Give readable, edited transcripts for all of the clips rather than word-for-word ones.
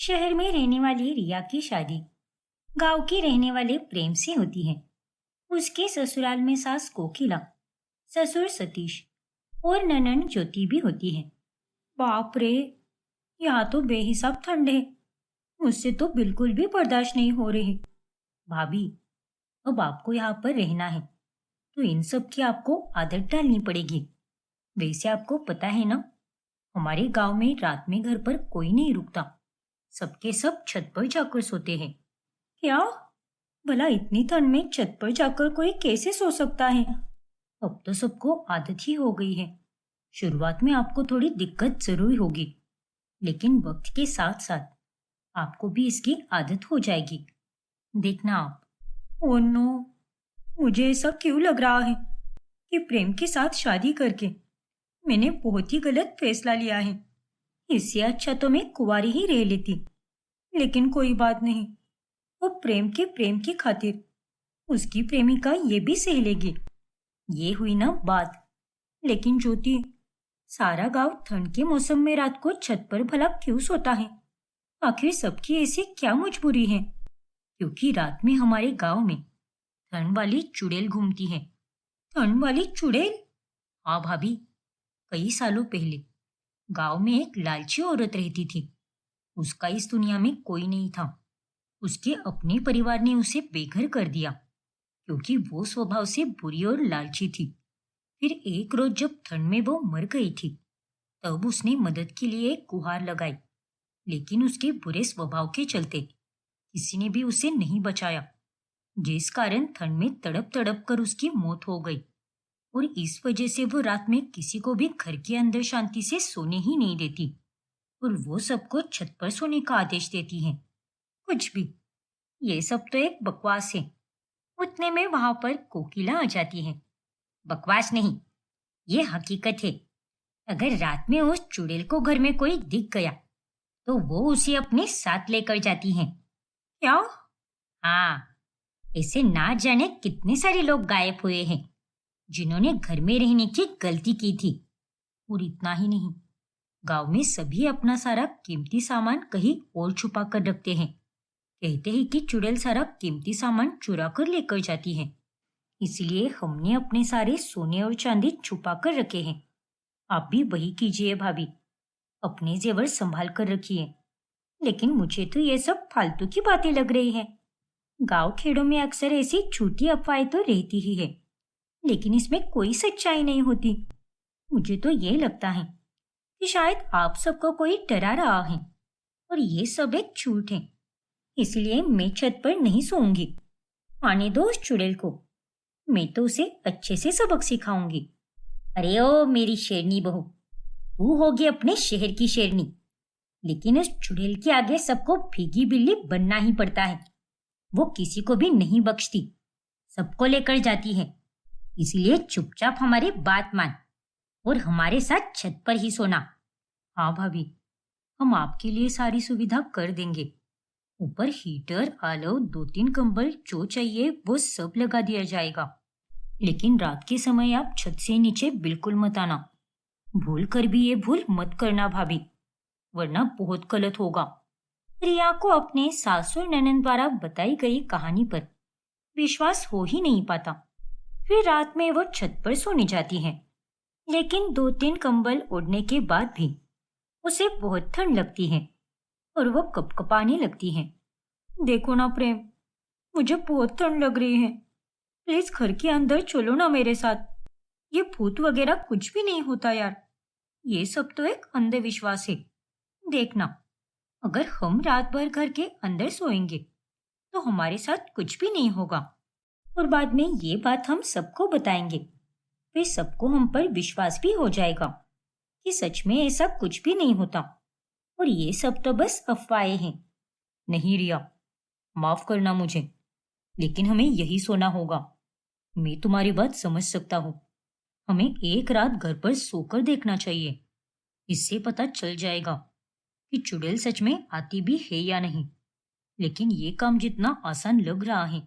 शहर में रहने वाली रिया की शादी गांव के रहने वाले प्रेम से होती है। उसके ससुराल में सास कोकिला, ससुर सतीश और ननंद ज्योति भी होती है। बाप रे, यहाँ तो बेहिसाब ठंड है। मुझसे तो बिल्कुल भी बर्दाश्त नहीं हो रही। भाभी, अब आपको यहाँ पर रहना है तो इन सब की आपको आदत डालनी पड़ेगी। वैसे आपको पता है ना, हमारे गांव में रात में घर पर कोई नहीं रुकता। सबके सब छत पर जाकर सोते हैं। क्या? भला इतनी ठंड में छत पर जाकर कोई कैसे सो सकता है? अब तो सबको आदत ही हो गई है। शुरुआत में आपको थोड़ी दिक्कत जरूर होगी, लेकिन वक्त के साथ साथ आपको भी इसकी आदत हो जाएगी। देखना आप। ओह नो, मुझे ऐसा क्यों लग रहा है कि प्रेम के साथ शादी करके मैंने बहुत ही गलत फैसला लिया है। इससे अच्छा तो मैं कुंवारी ही रह लेती। लेकिन कोई बात नहीं, वो प्रेम की खातिर उसकी प्रेमिका ये भी सह लेगी। ये हुई ना बात। लेकिन ज्योति, सारा गांव ठंड के मौसम में रात को छत पर भला क्यों सोता है? आखिर सबकी ऐसी क्या मजबूरी है? क्योंकि रात में हमारे गांव में ठंड वाली चुड़ैल घूमती है। ठंड वाली चुड़ैल? हाँ भाभी, कई सालों पहले गांव में एक लालची औरत रहती थी। उसका इस दुनिया में कोई नहीं था। उसके अपने परिवार ने उसे बेघर कर दिया क्योंकि वो स्वभाव से बुरी और लालची थी। फिर एक रोज जब ठंड में वो मर गई थी, तब उसने मदद के लिए एक गुहार लगाई। लेकिन उसके बुरे स्वभाव के चलते किसी ने भी उसे नहीं बचाया, जिस कारण ठंड में तड़प तड़प कर उसकी मौत हो गई। और इस वजह से वो रात में किसी को भी घर के अंदर शांति से सोने ही नहीं देती और वो सबको छत पर सोने का आदेश देती है। कुछ भी, ये सब तो एक बकवास है। उतने में वहां पर कोकिला आ जाती है। बकवास नहीं, ये हकीकत है। अगर रात में उस चुड़ैल को घर में कोई दिख गया तो वो उसे अपने साथ लेकर जाती है। क्या? हाँ, ऐसे ना जाने कितने सारे लोग गायब हुए हैं जिन्होंने घर में रहने की गलती की थी। और इतना ही नहीं, गांव में सभी अपना सारा कीमती सामान कहीं और छुपा कर रखते हैं। कहते हैं कि चुड़ैल सारा कीमती सामान चुरा कर लेकर जाती है। इसलिए हमने अपने सारे सोने और चांदी छुपा कर रखे हैं। आप भी वही कीजिए भाभी। अपने जेवर संभाल कर रखिए। लेकिन मुझे तो ये सब फालतू की बातें लग रही है। गांव खेड़ों में अक्सर ऐसी झूठी अफवाहें तो रहती ही है, लेकिन इसमें कोई सच्चाई नहीं होती। मुझे तो ये लगता है कि शायद आप सबको कोई डरा रहा है और ये सब एक झूठ है। इसलिए मैं छत पर नहीं सोऊंगी। आने दो उस चुड़ैल को। मैं तो उसे अच्छे से सबक सिखाऊंगी। अरे ओ मेरी शेरनी बहू, तू होगी अपने शहर की शेरनी, लेकिन उस चुड़ैल के आगे सबको भीगी बिल्ली बनना ही पड़ता है। वो किसी को भी नहीं बख्शती, सबको लेकर जाती है। इसलिए चुपचाप हमारी बात मान और हमारे साथ छत पर ही सोना। हाँ भाभी, हम आपके लिए सारी सुविधा कर देंगे। ऊपर हीटर, आलो, 2-3 कंबल, जो चाहिए वो सब लगा दिया जाएगा। लेकिन रात के समय आप छत से नीचे बिल्कुल मत आना। भूल कर भी ये भूल मत करना भाभी, वरना बहुत गलत होगा। रिया को अपने सासुर ननंद द्वारा बताई गई कहानी पर विश्वास हो ही नहीं पाता। फिर रात में वो छत पर सोने जाती है, लेकिन 2-3 कंबल ओढ़ने के बाद भी उसे बहुत ठंड लगती है और वो कपकपाने लगती है। देखो ना प्रेम, मुझे बहुत ठंड लग रही है। प्लीज घर के अंदर चलो ना मेरे साथ। ये भूत वगैरह कुछ भी नहीं होता यार। ये सब तो एक अंधविश्वास है। देखना, अगर हम रात भर घर के अंदर सोएंगे तो हमारे साथ कुछ भी नहीं होगा और बाद में ये बात हम सबको बताएंगे। फिर सबको हम पर विश्वास भी हो जाएगा कि सच में ऐसा कुछ भी नहीं होता और ये सब तो बस अफवाहें हैं। नहीं रिया, माफ करना मुझे, लेकिन हमें यही सोना होगा। मैं तुम्हारी बात समझ सकता हूँ। हमें एक रात घर पर सोकर देखना चाहिए। इससे पता चल जाएगा कि चुड़ैल सच में आती भी है या नहीं। लेकिन ये काम जितना आसान लग रहा है,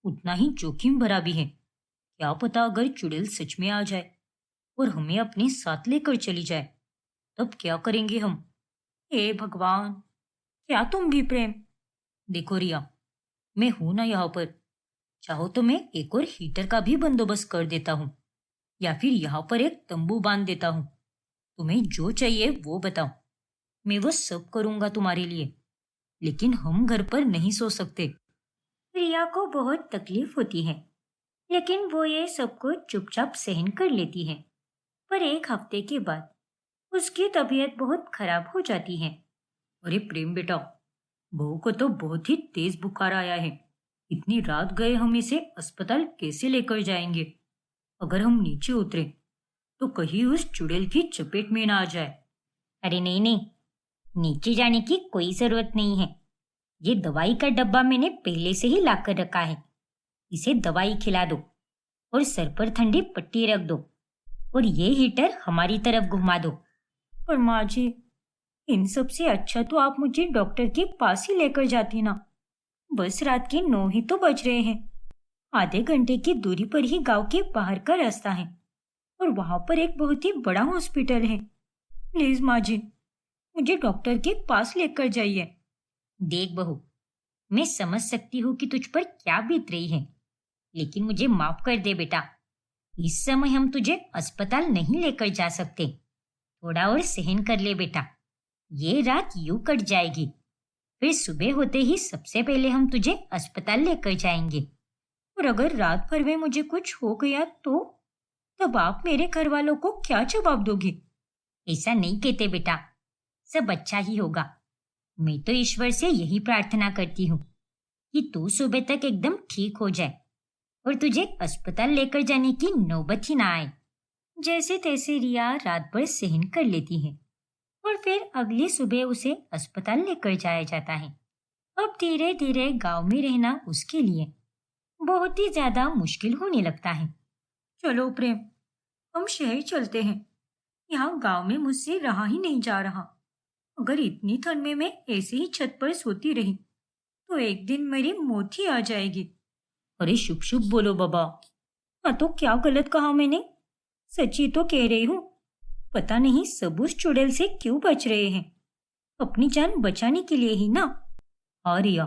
उतना ही जोखिम भरा भी है। क्या पता अगर चुड़ैल सच में आ जाए और हमें अपने साथ लेकर चली जाए, तब क्या करेंगे हम? हे भगवान, क्या तुम भी प्रेम? देखो रिया, मैं हूं ना यहाँ पर। चाहो तो मैं एक और हीटर का भी बंदोबस्त कर देता हूँ, या फिर यहाँ पर एक तंबू बांध देता हूँ। तुम्हें जो चाहिए वो बताओ, मैं वो सब करूंगा तुम्हारे लिए। लेकिन हम घर पर नहीं सो सकते। रिया को बहुत तकलीफ होती है, लेकिन वो ये सब कुछ चुपचाप सहन कर लेती है। पर एक हफ्ते के बाद उसकी तबीयत बहुत खराब हो जाती है। अरे प्रेम बेटा, बहू को तो बहुत ही तेज बुखार आया है। इतनी रात गए हम इसे अस्पताल कैसे लेकर जाएंगे? अगर हम नीचे उतरे तो कहीं उस चुड़ैल की चपेट में ना आ जाए। अरे नहीं नहीं, नीचे जाने की कोई जरूरत नहीं है। ये दवाई का डब्बा मैंने पहले से ही लाकर रखा है। इसे दवाई खिला दो और सर पर ठंडी पट्टी रख दो, और ये हीटर हमारी तरफ घुमा दो। पर माँ जी, इन सब से अच्छा तो आप मुझे डॉक्टर के पास ही लेकर जाती ना। बस रात के 9 ही तो बज रहे हैं। आधे घंटे की दूरी पर ही गांव के बाहर का रास्ता है, और वहां पर एक बहुत ही बड़ा हॉस्पिटल है। प्लीज माँ जी, मुझे डॉक्टर के पास लेकर जाइए। देख बहू, मैं समझ सकती हूँ कि तुझ पर क्या बीत रही है, लेकिन मुझे माफ कर दे बेटा। इस समय हम तुझे अस्पताल नहीं लेकर जा सकते। थोड़ा और सहन कर ले बेटा। ये रात यूं कट जाएगी, फिर सुबह होते ही सबसे पहले हम तुझे अस्पताल लेकर जाएंगे। और अगर रात भर में मुझे कुछ हो गया तो तब आप मेरे घर वालों को क्या जवाब दोगे? ऐसा नहीं कहते बेटा, सब अच्छा ही होगा। मैं तो ईश्वर से यही प्रार्थना करती हूँ कि तू सुबह तक एकदम ठीक हो जाए और तुझे अस्पताल लेकर जाने की नौबत ही ना आए। जैसे तैसे रिया रात भर सहन कर लेती है, और फिर अगली सुबह उसे अस्पताल लेकर जाया जाता है। अब धीरे धीरे गांव में रहना उसके लिए बहुत ही ज्यादा मुश्किल होने लगता है। चलो प्रेम, हम शहर चलते हैं। यहाँ गांव में मुझसे रहा ही नहीं जा रहा। अगर इतनी ठंड में मैं ऐसे ही छत पर सोती रही तो एक दिन मेरी मौत ही आ जाएगी। अरे शुभ शुभ बोलो बाबा। हाँ तो क्या गलत कहा मैंने? सच्ची तो कह रही हूँ। पता नहीं सब उस चुड़ैल से क्यों बच रहे हैं। अपनी जान बचाने के लिए ही ना। हाँ रिया,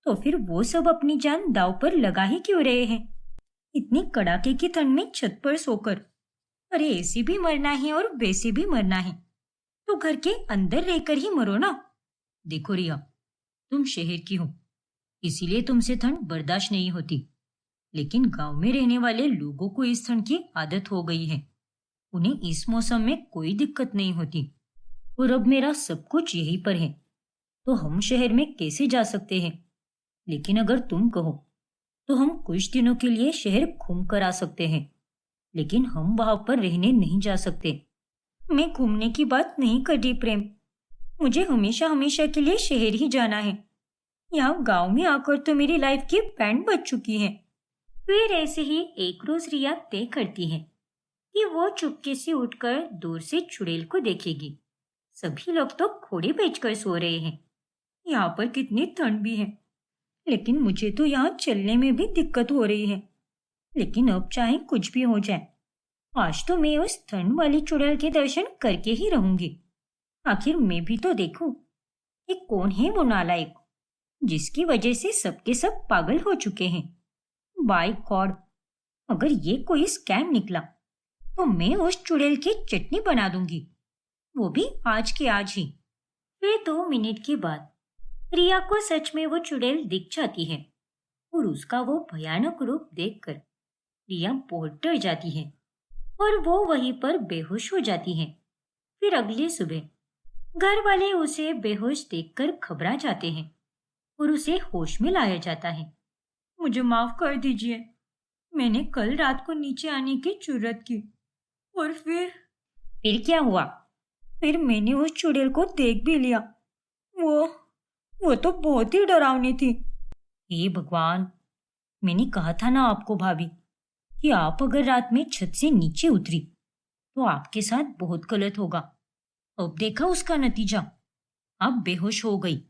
तो फिर वो सब अपनी जान दांव पर लगा ही क्यों रहे हैं? इतनी कड़ाके की ठंड में छत पर सोकर। अरे ऐसे भी मरना है और वैसे भी मरना है, तो घर के अंदर रहकर ही मरो ना। देखो रिया, तुम शहर की हो, इसीलिए तुमसे ठंड बर्दाश्त नहीं होती। लेकिन गांव में रहने वाले लोगों को इस ठंड की आदत हो गई है। उन्हें इस मौसम में कोई दिक्कत नहीं होती। और अब मेरा सब कुछ यहीं पर है, तो हम शहर में कैसे जा सकते हैं? लेकिन अगर तुम कहो तो हम कुछ दिनों के लिए शहर घूम कर आ सकते हैं, लेकिन हम वहां पर रहने नहीं जा सकते। मैं घूमने की बात नहीं कर रही प्रेम। मुझे हमेशा हमेशा के लिए शहर ही जाना है। यहाँ गांव में आकर तो मेरी लाइफ की बैंड बज चुकी है। फिर ऐसे ही एक रोज रिया तय करती है कि वो चुपके से उठकर दूर से चुड़ैल को देखेगी। सभी लोग तो घोड़े बेचकर सो रहे हैं। यहाँ पर कितनी ठंड भी है, लेकिन मुझे तो यहाँ चलने में भी दिक्कत हो रही है। लेकिन अब चाहे कुछ भी हो जाए, आज तो मैं उस ठंड वाली चुड़ैल के दर्शन करके ही रहूंगी। आखिर मैं भी तो देखूं कि कौन है वो नालायक जिसकी वजह से सबके सब पागल हो चुके हैं। बाय गॉड, अगर ये कोई स्कैम निकला तो मैं उस चुड़ैल की चटनी बना दूंगी, वो भी आज के आज ही। फिर 2 मिनट के बाद रिया को सच में वो चुड़ैल दिख जाती है, और उसका वो भयानक रूप देखकर रिया बहुत डर जाती है और वो वहीं पर बेहोश हो जाती है। फिर अगली सुबह घर वाले उसे बेहोश देखकर घबरा जाते हैं और उसे होश में लाया जाता है। मुझे माफ कर दीजिए, मैंने कल रात को नीचे आने की जुर्रत की, और फिर क्या हुआ? फिर मैंने उस चुड़ैल को देख भी लिया। वो वो तो बहुत ही डरावनी थी। हे भगवान, मैंने कहा था ना आपको भाभी कि आप अगर रात में छत से नीचे उतरी तो आपके साथ बहुत गलत होगा। अब देखा उसका नतीजा, आप बेहोश हो गई।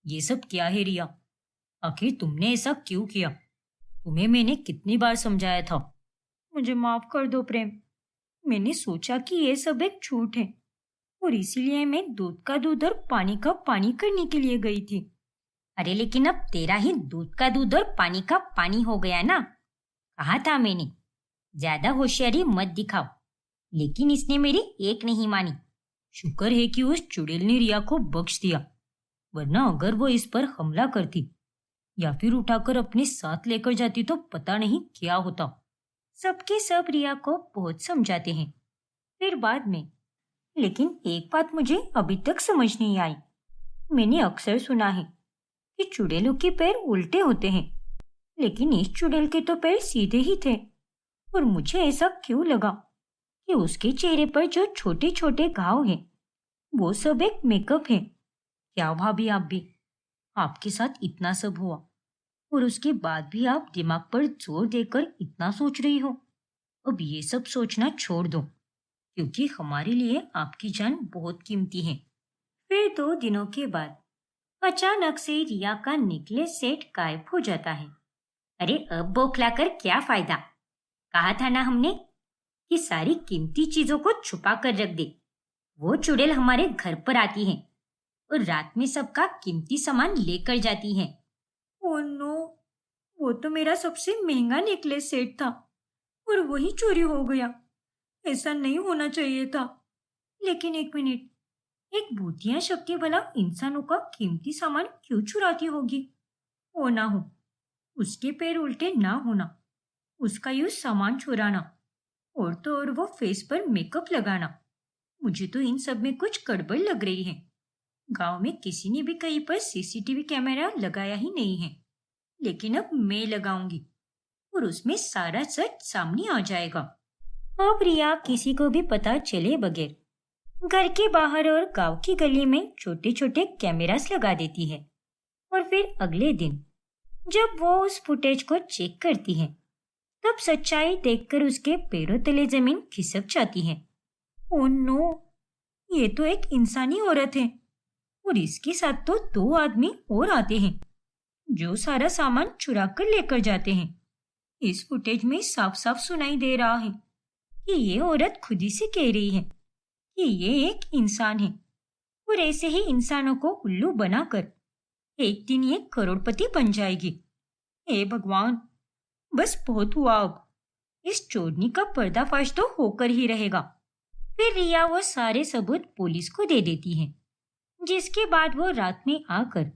ये सब क्या है रिया? आखिर तुमने ऐसा क्यों किया? तुम्हें मैंने कितनी बार समझाया था। मुझे माफ कर दो प्रेम, मैंने सोचा कि ये सब एक झूठ है। और इसीलिए मैं दूध का दूध और पानी का पानी करने के लिए गई थी। अरे लेकिन अब तेरा ही दूध का दूध और पानी का पानी हो गया ना। कहा था मैंने, ज्यादा होशियारी मत दिखाओ। लेकिन इसने मेरी एक नहीं मानी। शुक्र है कि उस चुड़ैल ने रिया को बख्श दिया, वरना अगर वो इस पर हमला करती या फिर उठाकर अपने साथ लेकर जाती तो पता नहीं क्या होता। सबके सब रिया को बहुत समझाते हैं, फिर बाद में। लेकिन एक बात मुझे अभी तक समझ नहीं आई। मैंने अक्सर सुना है कि चुड़ैलों के पैर उल्टे होते हैं, लेकिन इस चुड़ैल के तो पैर सीधे ही थे। और मुझे ऐसा क्यों लगा कि उसके चेहरे पर जो छोटे छोटे घाव हैं, वो सब एक मेकअप है। क्या भाभी, आप भी? आपके साथ इतना सब हुआ और उसके बाद भी आप दिमाग पर जोर देकर इतना सोच रही हो। अब ये सब सोचना छोड़ दो, क्योंकि हमारे लिए आपकी जान बहुत कीमती है। फिर 2 दिनों के बाद अचानक से रिया का नेकलेस सेट गायब हो जाता है। अरे अब बौखलाकर क्या फायदा? कहा था ना हमने कि सारी कीमती चीजों को छुपा कर रख दे। वो चुड़ैल हमारे घर पर आती है और रात में सबका कीमती सामान लेकर जाती है। ओह नो, वो तो मेरा सबसे महंगा नेकलेस सेट था और वही चोरी हो गया। ऐसा नहीं होना चाहिए था। लेकिन एक मिनट, एक भूतिया शक्ति भला इंसानों का कीमती सामान क्यों चुराती होगी? हो ना हो, उसके पैर उल्टे ना होना, उसका यूं सामान चुराना, और तो और वो फेस पर मेकअप लगाना। मुझे तो इन सब में कुछ गड़बड़ लग रही है। गांव में किसी ने भी कहीं पर सीसीटीवी कैमरा लगाया ही नहीं है, लेकिन अब मैं लगाऊंगी और उसमें सारा सच सामने आ जाएगा। अब रिया किसी को भी पता चले बगैर घर के बाहर और गांव की गली में छोटे छोटे कैमरास लगा देती है। और फिर अगले दिन जब वो उस फुटेज को चेक करती है, तब सच्चाई देखकर उसके पैरों तले जमीन खिसक जाती है। ओह नो, ये तो एक इंसानी औरत है और इसके साथ तो 2 आदमी और आते हैं जो सारा सामान चुरा कर लेकर जाते हैं। इस फुटेज में साफ साफ सुनाई दे रहा है कि ये औरत खुद ही से कह रही है कि ये एक इंसान है और ऐसे ही इंसानों को उल्लू बनाकर एक दिन ये करोड़पति बन जाएगी। हे भगवान, बस बहुत हुआ। अब इस चोरनी का पर्दाफाश तो होकर ही रहेगा। फिर रिया वो सारे सबूत पुलिस को दे देती है, जिसके बाद वो रात में आकर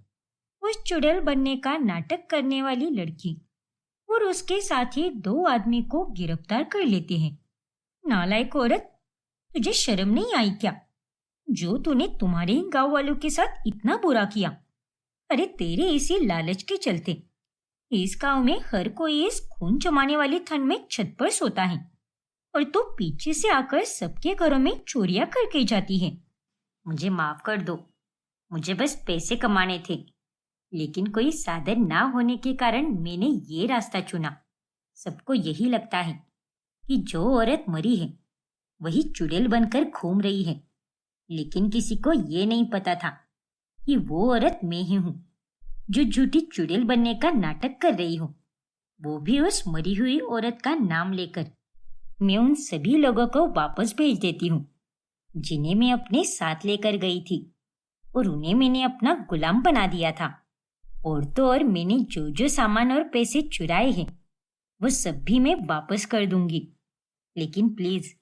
उस चुड़ैल बनने का नाटक करने वाली लड़की और उसके साथ ही 2 आदमी को गिरफ्तार कर लेते हैं। नालायक औरत, तुझे शर्म नहीं आई क्या? जो तूने तुम्हारे ही गांव वालों के साथ इतना बुरा किया। अरे तेरे इसी लालच के चलते इस गांव में हर कोई इस खून जमाने वाली ठंड में छत पर सोता है और तू पीछे से आकर सबके घरों में चोरियां करके जाती है। मुझे माफ कर दो, मुझे बस पैसे कमाने थे, लेकिन कोई साधन ना होने के कारण मैंने ये रास्ता चुना। सबको यही लगता है कि जो औरत मरी है वही चुड़ैल बनकर घूम रही है, लेकिन किसी को ये नहीं पता था कि वो औरत मैं ही हूँ जो झूठी चुड़ैल बनने का नाटक कर रही हूँ, वो भी उस मरी हुई औरत का नाम लेकर। मैं उन सभी लोगों को वापस भेज देती हूँ जिन्हें मैं अपने साथ लेकर गई थी और उन्हें मैंने अपना गुलाम बना दिया था। और तो और मैंने जो जो सामान और पैसे चुराए हैं वो सब भी मैं वापस कर दूंगी। लेकिन प्लीज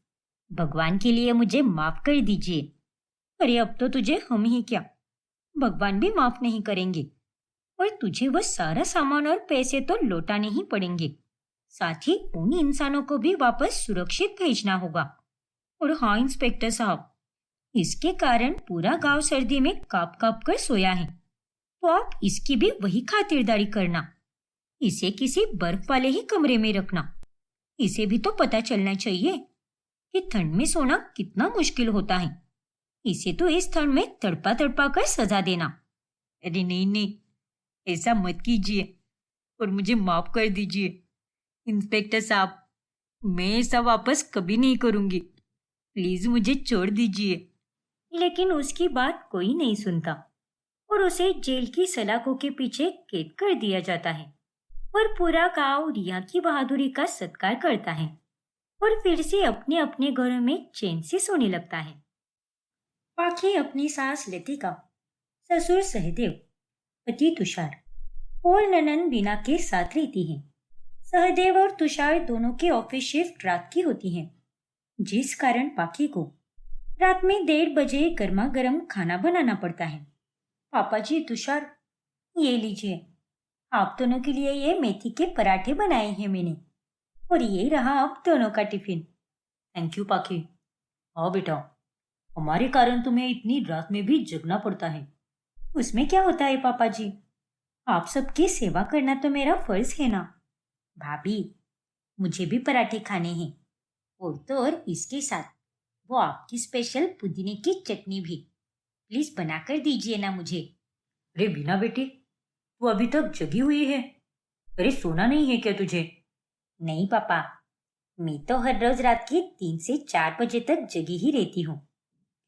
भगवान के लिए मुझे माफ कर दीजिए। अरे अब तो तुझे हम ही क्या, भगवान भी माफ नहीं करेंगे और तुझे वो सारा सामान और पैसे तो लौटाने ही पड़ेंगे। साथ ही उन इंसानों को भी वापस सुरक्षित भेजना होगा। और हाँ इंस्पेक्टर साहब, इसके कारण पूरा गांव सर्दी में कांप कांप कर सोया है, तो आप इसकी भी वही खातिरदारी करना। इसे किसी बर्फ वाले ही कमरे में रखना। इसे भी तो पता चलना चाहिए कि ठंड में सोना कितना मुश्किल होता है। इसे तो इस ठंड में तड़पा तड़पा कर सजा देना। अरे नहीं नहीं, ऐसा मत कीजिए और मुझे माफ कर दीजिए इंस्पेक्टर साहब। मैं ऐसा वापस कभी नहीं करूंगी, प्लीज मुझे छोड़ दीजिए। लेकिन उसकी बात कोई नहीं सुनता और उसे जेल की सलाखों के पीछे कैद कर दिया जाता है। और पूरा गांव रिया की बहादुरी का सत्कार करता है और फिर से अपने अपने घरों में चैन से सोने लगता है। पाखी अपनी सास लतिका, ससुर सहदेव, पति तुषार और ननंद बीना के साथ रहती हैं। सहदेव और तुषार दोनों की ऑफिस शिफ्ट रात की होती है, जिस कारण पाखी को रात में 1:30 बजे गर्मा गर्म खाना बनाना पड़ता है। पापा जी, तुषार, ये लीजिए, आप दोनों के लिए ये मेथी के पराठे बनाए हैं मैंने, और ये रहा आप दोनों का टिफिन। थैंक यू पाखी। हाँ बेटा, हमारे कारण तुम्हें इतनी रात में भी जगना पड़ता है। उसमें क्या होता है पापा जी, आप सबकी सेवा करना तो मेरा फर्ज है ना। भाभी, मुझे भी पराठे खाने हैं, और तो और इसके साथ वो आपकी स्पेशल पुदीने की चटनी भी। प्लीज बनाकर दीजिए ना मुझे। अरे बीना बेटी, तू अभी तक जगी हुई है? अरे सोना नहीं है क्या तुझे? नहीं पापा, मैं तो हर रोज रात के 3 से 4 बजे तक जगी ही रहती हूँ।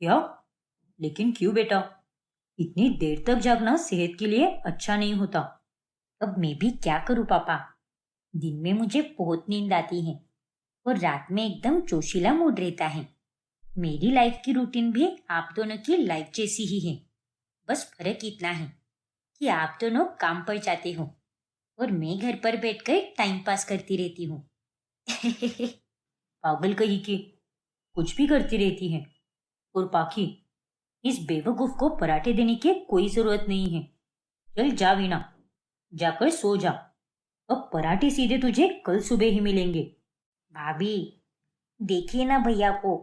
क्या? लेकिन क्यों बेटा? इतनी देर तक जागना सेहत के लिए अच्छा नहीं होता। अब मैं भी क्या करूँ पापा, दिन में मुझे बहुत नींद आती है और रात में एकदम जोशीला मूड रहता है। मेरी लाइफ की रूटीन भी आप दोनों की लाइफ जैसी ही है। बस फर्क इतना है कि आप दोनों काम पर जाते हो और मैं घर पर बैठकर टाइम पास करती रहती हूँ। पागल कहीं की, कुछ भी करती रहती है। और पाखी, इस बेवकूफ को पराठे देने की कोई जरूरत नहीं है। चल जा वीना, जाकर सो जा। अब पराठे सीधे तुझे कल सुबह ही मिलेंगे। भाभी, देखिए ना भैया को,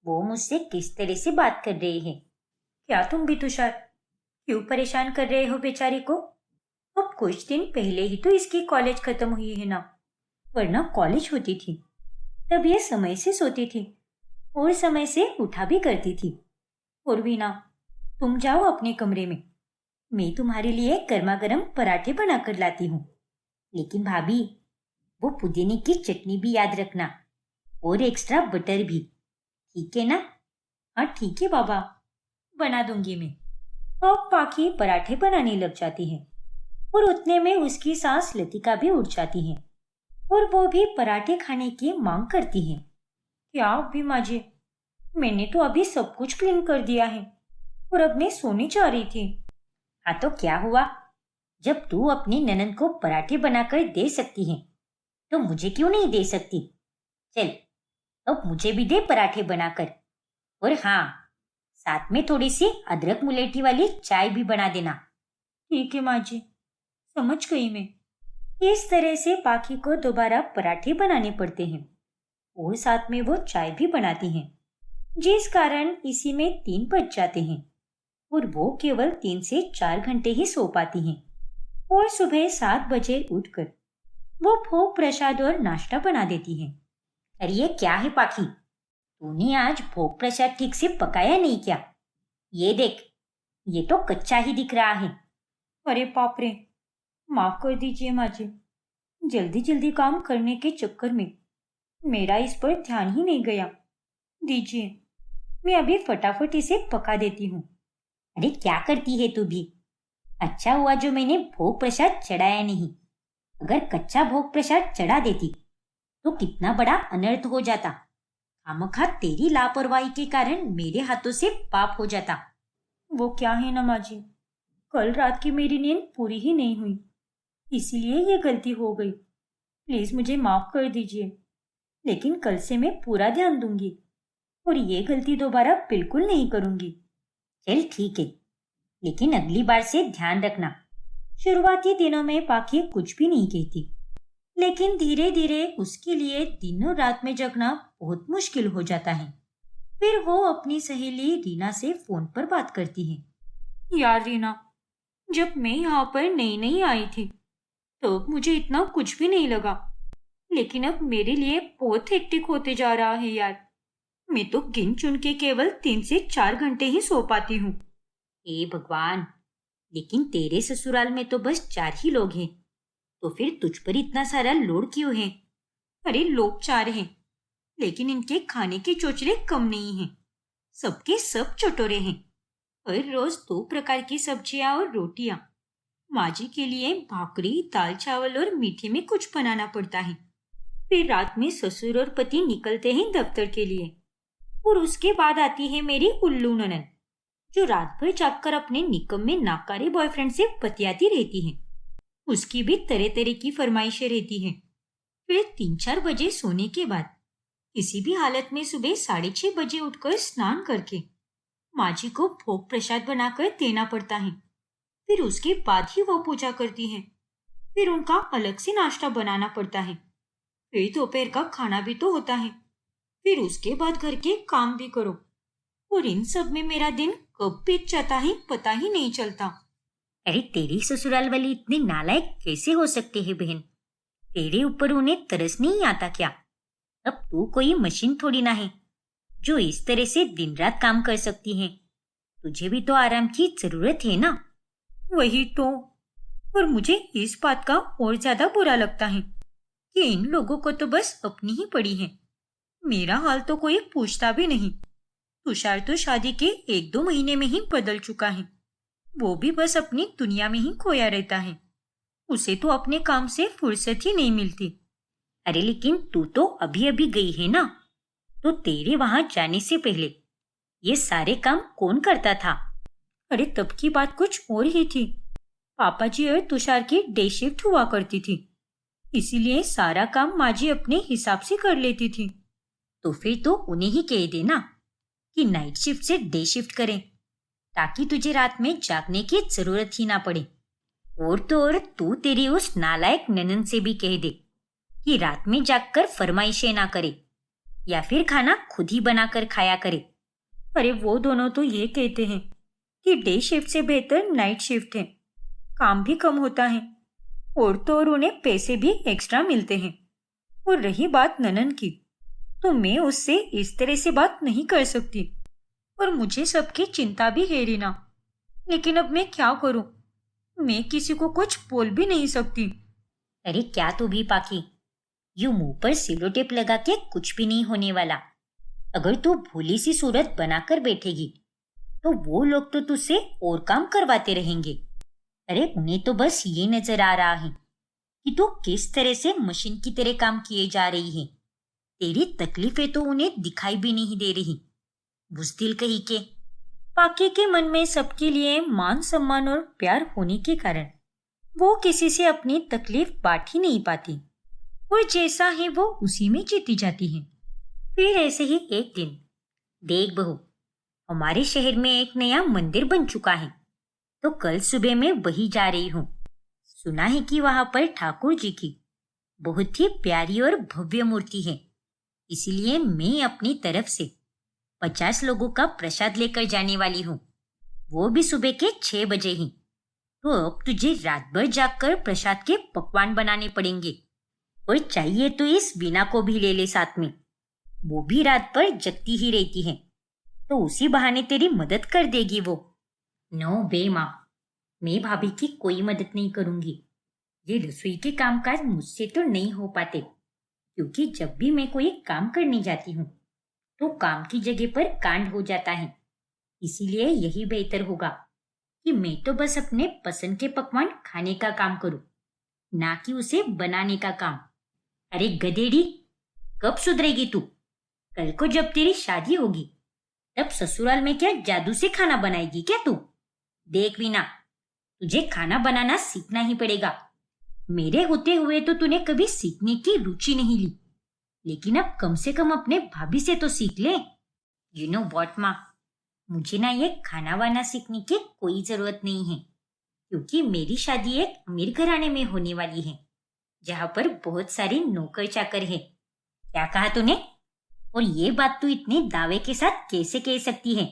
वो मुझसे किस तरह से बात कर रहे हैं। क्या तुम भी तुषार, क्यों परेशान कर रहे हो बेचारी को? अब कुछ दिन पहले ही तो इसकी कॉलेज खत्म हुई है ना, वरना कॉलेज होती थी तब ये समय से सोती थी और समय से उठा भी करती थी। और वीना, तुम जाओ अपने कमरे में, मैं तुम्हारे लिए गर्मा गर्म पराठे बनाकर लाती हूँ। लेकिन भाभी, वो पुदीने की चटनी भी याद रखना, और एक्स्ट्रा बटर भी, ठीक है ना? हाँ ठीक है बाबा, बना दूंगी मैं। अब पाखी पराठे बनाने लग जाती है और उतने में उसकी सास लतिका भी उठ जाती है और वो भी पराठे खाने की मांग करती है। क्या भी माजे, मैंने तो अभी सब कुछ क्लीन कर दिया है और अब मैं सोने जा रही थी। हाँ तो क्या हुआ, जब तू अपनी ननंद को पराठे बनाकर दे सकती है तो मुझे क्यों नहीं दे सकती? चल, अब मुझे भी दे पराठे बनाकर, और हाँ, साथ में थोड़ी सी अदरक मुलेठी वाली चाय भी बना देना। ठीक है माँ जी, समझ गई मैं। इस तरह से पाखी को दोबारा पराठे बनाने पड़ते हैं और साथ में वो चाय भी बनाती हैं, जिस कारण इसी में 3 बज जाते हैं और वो केवल 3 से 4 घंटे ही सो पाती हैं। और सुबह 7 बजे उठकर वो भोग प्रसाद और नाश्ता बना देती हैं। अरे ये क्या है पाखी, तूने आज भोग प्रसाद ठीक से पकाया नहीं क्या? ये देख, ये तो कच्चा ही दिख रहा है। अरे बाप रे, माफ कर दीजिए माँ जी, जल्दी जल्दी काम करने के चक्कर में मेरा इस पर ध्यान ही नहीं गया। दीजिए, मैं अभी फटाफट इसे पका देती हूँ। अरे क्या करती है तू भी? अच्छा हुआ जो मैंने भोग प्रसाद चढ़ाया नहीं। अगर कच्चा भोग प्रसाद चढ़ा देती तो कितना बड़ा अनर्थ हो जाता। खामखा तेरी लापरवाही के कारण मेरे हाथों से पाप हो जाता। वो क्या है ना माँ जी, कल रात की मेरी नींद पूरी ही नहीं हुई, इसीलिए ये गलती हो गई। प्लीज मुझे माफ कर दीजिए, लेकिन कल से मैं पूरा ध्यान दूंगी और ये गलती दोबारा बिल्कुल नहीं करूंगी। चल ठीक है, लेकिन अगली बार से ध्यान रखना। शुरुआती दिनों में पाखी कुछ भी नहीं कहती, लेकिन धीरे धीरे उसके लिए दिनों रात में जगना बहुत मुश्किल हो जाता है। फिर वो अपनी सहेली रीना से फोन पर बात करती है। यार रीना, जब मैं यहाँ पर नई नई आई थी तो मुझे इतना कुछ भी नहीं लगा, लेकिन अब मेरे लिए बहुत हेक्टिक होते जा रहा है यार। मैं तो गिन चुन के केवल 3 से 4 घंटे ही सो पाती हूँ। हे भगवान, लेकिन तेरे ससुराल में तो बस 4 ही लोग हैं, तो फिर तुझ पर इतना सारा लोड क्यों है? अरे लोग 4 हैं, लेकिन इनके खाने के चोचले कम नहीं हैं। सबके सब चटोरे हैं। हर रोज 2 प्रकार की सब्जियां और रोटियां। माँ जी के लिए भाकरी, दाल चावल और मीठे में कुछ बनाना पड़ता है। फिर रात में ससुर और पति निकलते हैं दफ्तर के लिए, और उसके बाद आती है मेरी उल्लू ननद, जो रात भर जागकर अपने निकम्मे नाकारे बॉयफ्रेंड से बतियाती रहती है। उसकी भी तरह तरह की फरमाइशें रहती हैं। फिर 3-4 बजे सोने के बाद किसी भी हालत में सुबह 6:30 बजे उठकर स्नान करके माँ जी को भोग प्रसाद बनाकर देना पड़ता है। फिर उसके बाद ही वो पूजा करती हैं। फिर उनका अलग से नाश्ता बनाना पड़ता है। फिर दोपहर का खाना भी तो होता है। फिर उसके बाद घर के काम भी करो, और इन सब में मेरा दिन कब बीत जाता है पता ही नहीं चलता। अरे तेरी ससुराल वाली इतने नालायक कैसे हो सकते हैं बहन? तेरे ऊपर उन्हें तरस नहीं आता क्या? अब तू कोई मशीन थोड़ी ना है जो इस तरह से दिन रात काम कर सकती है। तुझे भी तो आराम की जरूरत है ना। वही तो। और मुझे इस बात का और ज्यादा बुरा लगता है कि इन लोगों को तो बस अपनी ही पड़ी है। मेरा हाल तो कोई पूछता भी नहीं। तुषार तो शादी के 1-2 महीने में ही बदल चुका है। वो भी बस अपनी दुनिया में ही खोया रहता है। उसे तो अपने काम से फुर्सत ही नहीं मिलती। अरे लेकिन तू तो अभी अभी गई है ना, तो तेरे वहां जाने से पहले ये सारे काम कौन करता था? अरे तब की बात कुछ और ही थी। पापा जी और तुषार की डे शिफ्ट हुआ करती थी, इसीलिए सारा काम माँ जी अपने हिसाब से कर लेती थी। तो फिर तो उन्हें ही कह देना कि नाइट शिफ्ट से डे शिफ्ट करें, ताकि तुझे रात में जागने की जरूरत ही ना पड़े। और तो और तू तेरी उस नालायक ननद से भी कह दे कि रात में जागकर फरमाइशें ना करे, या फिर खाना खुद ही बनाकर खाया करे। अरे वो दोनों तो ये कहते हैं कि डे शिफ्ट से बेहतर नाइट शिफ्ट है, काम भी कम होता है, और तो और उन्हें पैसे भी एक्स्ट्रा मिलते हैं। और रही बात ननन की, तो मैं उससे इस तरह से बात नहीं कर सकती, और मुझे सबकी चिंता भी है रीना। लेकिन अब मैं क्या करूं? मैं किसी को कुछ बोल भी नहीं सकती। अरे क्या तू भी पाकी, यूं मुंह पर सिलो टेप लगा के कुछ भी नहीं होने वाला। अगर तू भोली सी सूरत बनाकर बैठेगी तो वो लोग तो तुझसे और काम करवाते रहेंगे। अरे उन्हें तो बस ये नजर आ रहा है कि तू किस तरह से मशीन की तरह काम किए जा रही है। तेरी तकलीफें तो उन्हें दिखाई भी नहीं दे रही। बुज़दिल कही के। पाकी के मन में सबके लिए मान सम्मान और प्यार होने के कारण वो किसी से अपनी तकलीफ बांट ही नहीं पाती, और जैसा है वो उसी में जीती जाती है। फिर ऐसे ही एक दिन, देख बहू, हमारे शहर में एक नया मंदिर बन चुका है, तो कल सुबह मैं वही जा रही हूँ। सुना है कि वहां पर ठाकुर जी की बहुत ही प्यारी और भव्य मूर्ति है, इसीलिए मैं अपनी तरफ से 50 लोगों का प्रसाद लेकर जाने वाली हूँ, वो भी सुबह के 6 बजे ही। तो अब तुझे रात भर जागकर प्रसाद के पकवान बनाने पड़ेंगे, और चाहिए तो इस वीणा को भी ले ले साथ में। वो भी रात भर जगती ही रहती है, तो उसी बहाने तेरी मदद कर देगी वो। नो बे माँ, मैं भाभी की कोई मदद नहीं करूंगी। ये रसोई के कामकाज मुझसे तो नहीं हो पाते, क्योंकि जब भी मैं कोई काम करने जाती हूँ तो काम की जगह पर कांड हो जाता है। इसीलिए यही बेहतर होगा कि मैं तो बस अपने पसंद के पकवान खाने का काम करूँ, ना कि उसे बनाने का काम। अरे गधेड़ी, कब सुधरेगी तू? कल को जब तेरी शादी होगी तब ससुराल में क्या जादू से खाना बनाएगी क्या तू? देख वीना, तुझे खाना बनाना सीखना ही पड़ेगा। मेरे होते हुए तो तूने कभी सीखने की रुचि नहीं ली, लेकिन अब कम से कम अपने भाभी से तो सीख ले। यू नो व्हाट माँ, मुझे ना ये खाना वाना सीखने की कोई जरूरत नहीं है, क्योंकि मेरी शादी एक अमीर घराने में होने वाली है, जहाँ पर बहुत सारे नौकर चाकर है। क्या कहा तूने? और ये बात तू इतने दावे के साथ कैसे कह सकती है?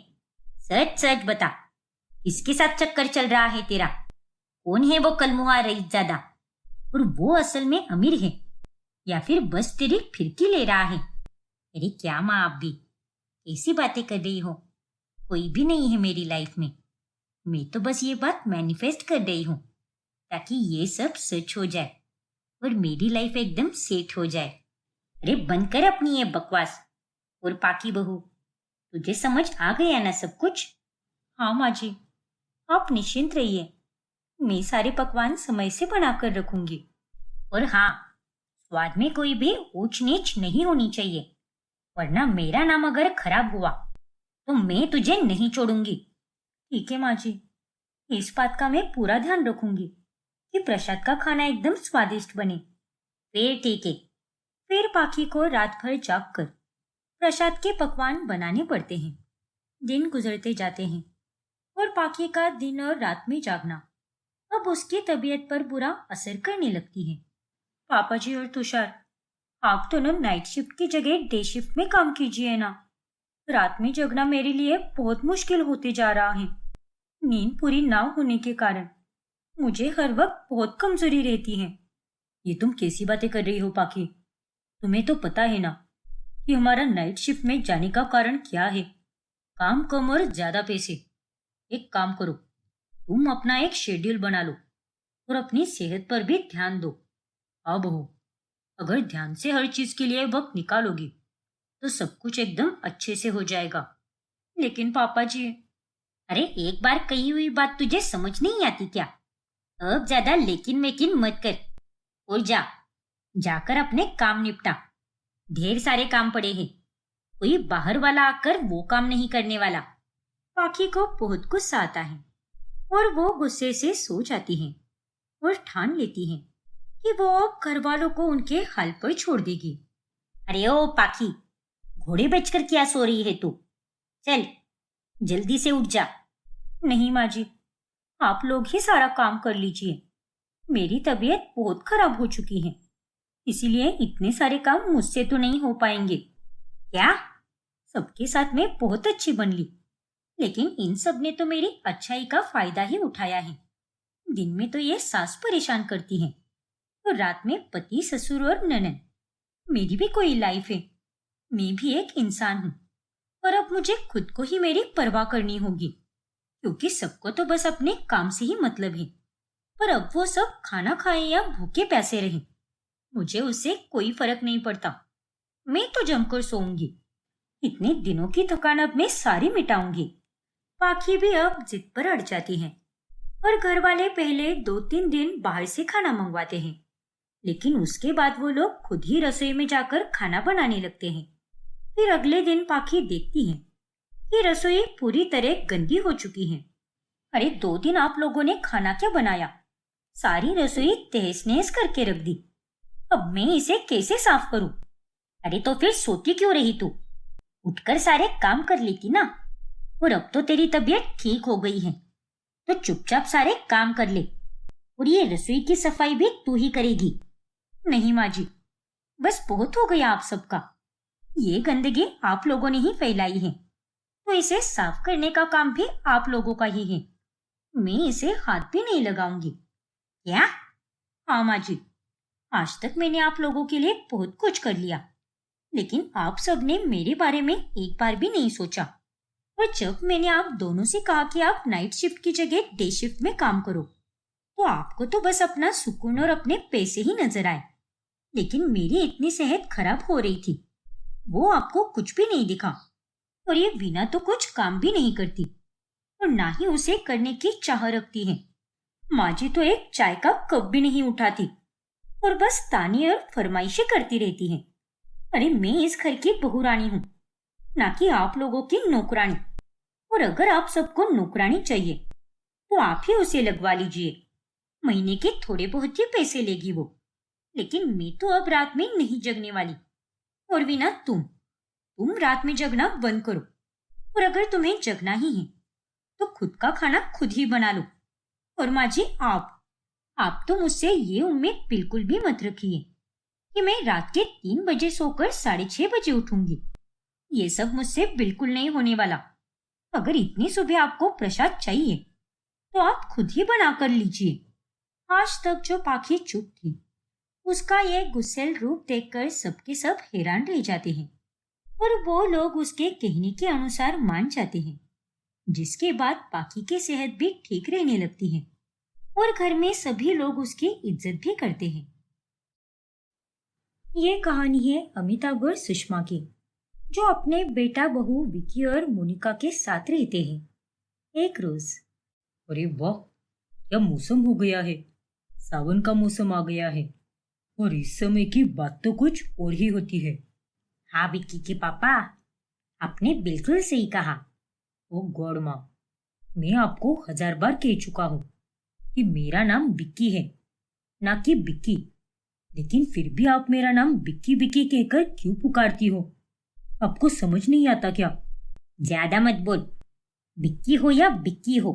सच सच बता, किसके साथ चक्कर चल रहा है तेरा? कौन है वो कलमुहा रईसजादा? और वो असल में अमीर है या फिर बस तेरी फिरकी ले रहा है? अरे क्या माँ, आप भी ऐसी बातें कर रही हो? कोई भी नहीं है मेरी लाइफ में। मैं तो बस ये बात मैनिफेस्ट कर रही हूँ ताकि ये सब सच हो जाए और मेरी लाइफ एकदम सेट हो जाए। अरे बंद कर अपनी ये बकवास। और पाकी बहू, तुझे समझ आ गया ना सब कुछ? हाँ माँ जी, आप निश्चिंत रहिए, मैं सारे पकवान समय से बनाकर रखूंगी। और हाँ, स्वाद में कोई भी ऊंच नीच नहीं होनी चाहिए, वरना मेरा नाम अगर खराब हुआ तो मैं तुझे नहीं छोड़ूंगी। ठीक है माँ जी, इस बात का मैं पूरा ध्यान रखूंगी कि प्रसाद का खाना एकदम स्वादिष्ट बने। फिर ठीक है। फिर पाखी को रात भर जाग कर प्रसाद के पकवान बनाने पड़ते हैं। दिन गुजरते जाते हैं और पाखी का दिन और रात में जागना अब उसकी तबीयत पर बुरा असर करने लगती है। पापा जी और तुषार, आप दोनों नाइट शिफ्ट की जगह डे शिफ्ट में काम कीजिए ना। रात में जगना मेरे लिए बहुत मुश्किल होते जा रहा है। नींद पूरी ना होने के कारण मुझे हर वक्त बहुत कमजोरी रहती है। ये तुम कैसी बातें कर रही हो पाखी? तुम्हें तो पता है ना कि हमारा नाइट शिफ्ट में जाने का कारण क्या है। काम कम और ज्यादा पैसे। एक काम करो, तुम अपना एक शेड्यूल बना लो और अपनी सेहत पर भी ध्यान दो। हाँ बहू, अगर ध्यान से हर चीज के लिए वक्त निकालोगी तो सब कुछ एकदम अच्छे से हो जाएगा। लेकिन पापा जी। अरे एक बार कही हुई बात तुझे समझ नहीं आती क्या? अब ज्यादा लेकिन मेकिन मत कर और जाकर अपने काम निपटा। ढेर सारे काम पड़े हैं। कोई बाहर वाला आकर वो काम नहीं करने वाला। पाखी को बहुत गुस्सा आता है और वो गुस्से से सो जाती है और ठान लेती है कि वो अब घर वालों को उनके हाल पर छोड़ देगी। अरे ओ पाखी, घोड़े बेचकर क्या सो रही है तू? चल जल्दी से उठ जा। नहीं माँ जी, आप लोग ही सारा काम कर लीजिए। मेरी तबीयत बहुत खराब हो चुकी है, इसीलिए इतने सारे काम मुझसे तो नहीं हो पाएंगे। क्या? सबके साथ में बहुत अच्छी बन ली, लेकिन इन सब ने तो मेरी अच्छाई का फायदा ही उठाया है। दिन में तो ये सास परेशान करती है, तो रात में पति, ससुर और ननद। मेरी भी कोई लाइफ है। मैं भी एक इंसान हूँ, पर अब मुझे खुद को ही मेरी परवाह करनी होगी, क्योंकि सबको तो बस अपने काम से ही मतलब है। पर अब वो सब खाना खाए या भूखे प्यासे रहे, मुझे उससे कोई फर्क नहीं पड़ता। मैं तो जमकर सोऊंगी। इतने दिनों की थकान अब मैं सारी मिटाऊंगी। पाखी भी अब जिद पर अड़ जाती है और घर वाले पहले 2-3 दिन बाहर से खाना मंगवाते हैं, लेकिन उसके बाद वो लोग खुद ही रसोई में जाकर खाना बनाने लगते हैं। फिर अगले दिन पाखी देखती है कि रसोई पूरी तरह गंदी हो चुकी है। अरे 2 दिन आप लोगों ने खाना क्या बनाया? सारी रसोई तहस नहस करके रख दी। अब मैं इसे कैसे साफ करूं? अरे तो फिर सोती क्यों रही तू? उठकर सारे काम कर लेती ना। और अब तो तेरी तबीयत ठीक हो गई है, तो चुपचाप सारे काम कर ले। और ये रसोई की सफाई भी तू ही करेगी। नहीं माँ जी, बस बहुत हो गया आप सबका। ये गंदगी आप लोगों ने ही फैलाई है, तो इसे साफ करने का काम भी आप लोगों का ही है। मैं इसे हाथ भी नहीं लगाऊंगी। क्या? हाँ माँ जी, आज तक मैंने आप लोगों के लिए बहुत कुछ कर लिया, लेकिन आप सब ने मेरे बारे में एक बार भी नहीं सोचा। और जब मैंने आप दोनों से कहा कि आप नाइट शिफ्ट की जगह डे शिफ्ट में काम करो, तो आपको तो बस अपना सुकून और अपने पैसे ही नजर आए। लेकिन मेरी इतनी सेहत खराब हो रही थी, वो आपको कुछ भी नहीं दिखा। और ये वीना तो कुछ काम भी नहीं करती और ना ही उसे करने की चाह रखती है। माँ जी तो एक चाय का कप भी नहीं उठाती और बस ताने और फरमाइशें करती रहती है। अरे मैं इस घर की बहुरानी हूँ, ना कि आप लोगों की नौकरानी। और अगर आप सबको नौकरानी चाहिए तो आप ही उसे लगवा लीजिए। महीने के थोड़े बहुत ही पैसे लेगी वो। लेकिन मैं तो अब रात में नहीं जगने वाली। और वीना तुम रात में जगना बंद करो। और अगर तुम्हें जगना ही है तो खुद का खाना खुद ही बना लो। और माँ जी आप तो मुझसे ये उम्मीद बिल्कुल भी मत रखिए कि मैं रात के 3 बजे सोकर 6:30 बजे उठूंगी। ये सब मुझसे बिल्कुल नहीं होने वाला। अगर इतनी सुबह आपको प्रसाद चाहिए तो आप खुद ही बना कर लीजिए। आज तक जो पाखी चुप थी, उसका ये गुस्सैल रूप देखकर सबके सब हैरान रह जाते हैं और वो लोग उसके कहने के अनुसार मान जाते हैं, जिसके बाद पाखी की सेहत भी ठीक रहने लगती है और घर में सभी लोग उसकी इज्जत भी करते हैं। ये कहानी है अमिताभ और सुषमा की, जो अपने बेटा बहू विकी और मोनिका के साथ रहते हैं। एक रोज। अरे वाह, क्या मौसम हो गया है। सावन का मौसम आ गया है और इस समय की बात तो कुछ और ही होती है। हाँ विक्की के पापा, आपने बिल्कुल सही कहा। ओ गॉड माँ, मैं आपको 1000 बार कह चुका हूँ कि मेरा नाम बिक्की है, ना कि बिक्की। लेकिन फिर भी आप मेरा नाम बिक्की बिक्की कहकर क्यों पुकारती हो? आपको समझ नहीं आता क्या? ज्यादा मत बोल। बिक्की हो या बिक्की हो,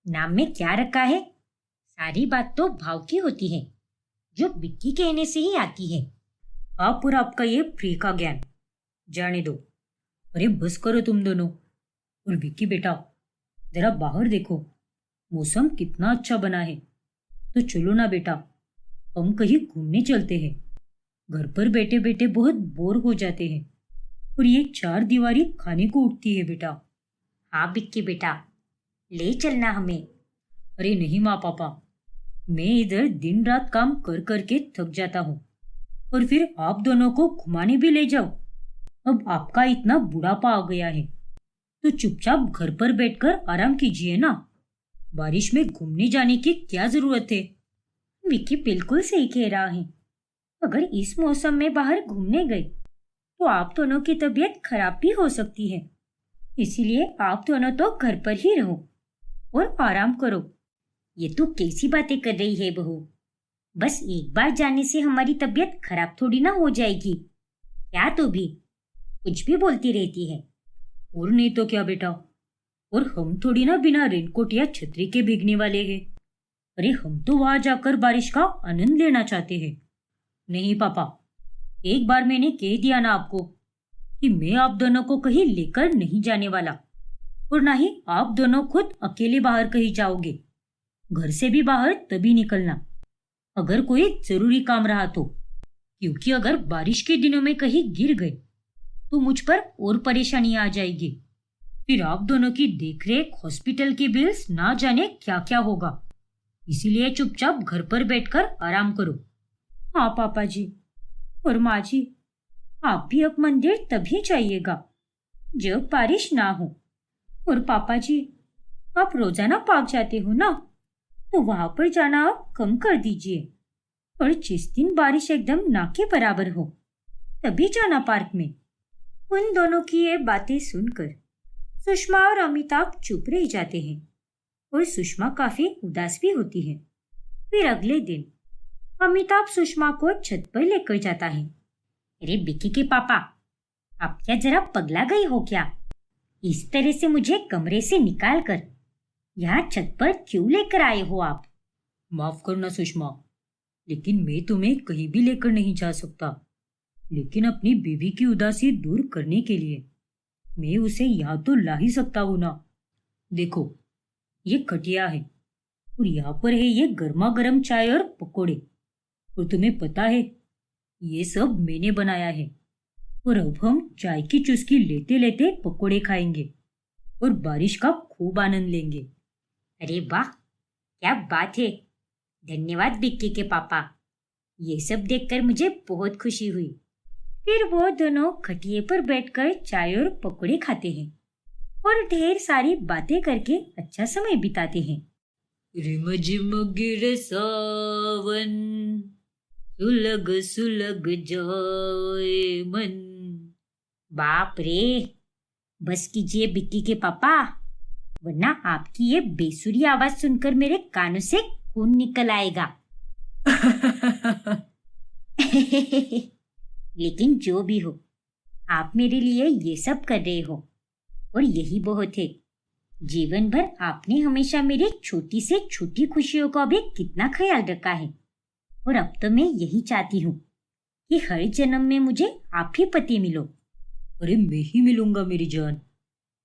नाम में क्या रखा है? सारी बात तो भाव की होती है, जो बिक्की कहने से ही आती है। आप और आपका ये फ्री का ज्ञान जाने दो। अरे बस करो तुम दोनों। और विक्की बेटा, जरा बाहर देखो, मौसम कितना अच्छा बना है। तो चलो ना बेटा, हम कहीं घूमने चलते हैं। घर पर बैठे बैठे बहुत बोर हो जाते हैं और ये चार दीवारी खाने को उठती है बेटा। हाँ बिक्की बेटा, ले चलना हमें। अरे नहीं माँ पापा, मैं इधर दिन रात काम कर करके थक जाता हूँ और फिर आप दोनों को घुमाने भी ले जाओ। अब आपका इतना बुढ़ापा आ गया है तो चुपचाप घर पर बैठकर आराम कीजिए ना। बारिश में घूमने जाने की क्या जरूरत है? विक्की बिल्कुल सही कह रहा है। अगर इस मौसम में बाहर घूमने गए तो आप दोनों की तबीयत खराब भी हो सकती है। इसीलिए आप दोनों तो घर पर ही रहो और आराम करो। ये तू कैसी बातें कर रही है बहू? बस एक बार जाने से हमारी तबीयत खराब थोड़ी ना हो जाएगी। क्या तू भी कुछ भी बोलती रहती है? और नहीं तो क्या बेटा, और हम थोड़ी ना बिना रेनकोट या छतरी के भीगने वाले हैं। अरे हम तो वहां जाकर बारिश का आनंद लेना चाहते हैं। नहीं पापा, एक बार मैंने कह दिया ना आपको कि मैं आप दोनों को कहीं लेकर नहीं जाने वाला, और ना ही आप दोनों खुद अकेले बाहर कहीं जाओगे। घर से भी बाहर तभी निकलना अगर कोई जरूरी काम रहा तो, क्योंकि अगर बारिश के दिनों में कहीं गिर गए तो मुझ पर और परेशानी आ जाएगी। फिर आप दोनों की देखरेख, हॉस्पिटल के बिल्स, ना जाने क्या क्या होगा। इसीलिए चुपचाप घर पर बैठकर आराम करो। हाँ पापा जी और माँ जी, आप भी अब मंदिर तभी जाइएगा जब बारिश ना हो। और पापा जी, आप रोजाना पार्क जाते हो ना, तो वहां पर जाना आप कम कर दीजिए। और जिस दिन बारिश एकदम ना के बराबर हो तभी जाना पार्क में। उन दोनों की ये बातें सुनकर सुषमा और अमिताभ चुप रह जाते हैं और सुषमा काफी उदास भी होती है। फिर अगले दिन अमिताभ सुषमा को छत पर लेकर जाता है। अरे बिक्की के पापा, आप क्या जरा पगला गई हो क्या? इस तरह से मुझे कमरे से निकाल कर यहाँ छत पर क्यों लेकर आए हो आप? माफ करना सुषमा, लेकिन मैं तुम्हें कहीं भी लेकर नहीं जा सकता। लेकिन अपनी बीवी की उदासी दूर करने के लिए मैं उसे यहाँ तो ला ही सकता हूँ ना। देखो, ये खटिया है और यहाँ पर है ये गर्मा गर्म चाय और पकोड़े। और तुम्हें पता है, ये सब मैंने बनाया है। और अब हम चाय की चुस्की लेते लेते पकोड़े खाएंगे और बारिश का खूब आनंद लेंगे। अरे वाह, क्या बात है! धन्यवाद बिक्की के पापा, ये सब देखकर मुझे बहुत खुशी हुई। फिर वो दोनों खटिए पर बैठकर चाय और पकोड़े खाते हैं और ढेर सारी बातें करके अच्छा समय बिताते हैं। रिम झिम गिरे सावन, सुलग सुलग जाए मन। बाप रे, बस कीजिए बिक्की के पापा, वरना आपकी ये बेसुरी आवाज सुनकर मेरे कानों से खून निकल आएगा। लेकिन जो भी हो, आप मेरे लिए ये सब कर रहे हो और यही बहुत है। जीवन भर आपने हमेशा मेरी छोटी से छोटी खुशियों का भी कितना ख्याल रखा है, और अब तो मैं यही चाहती हूँ कि हर जन्म में मुझे आप ही पति मिलो। अरे मैं ही मिलूंगा मेरी जान,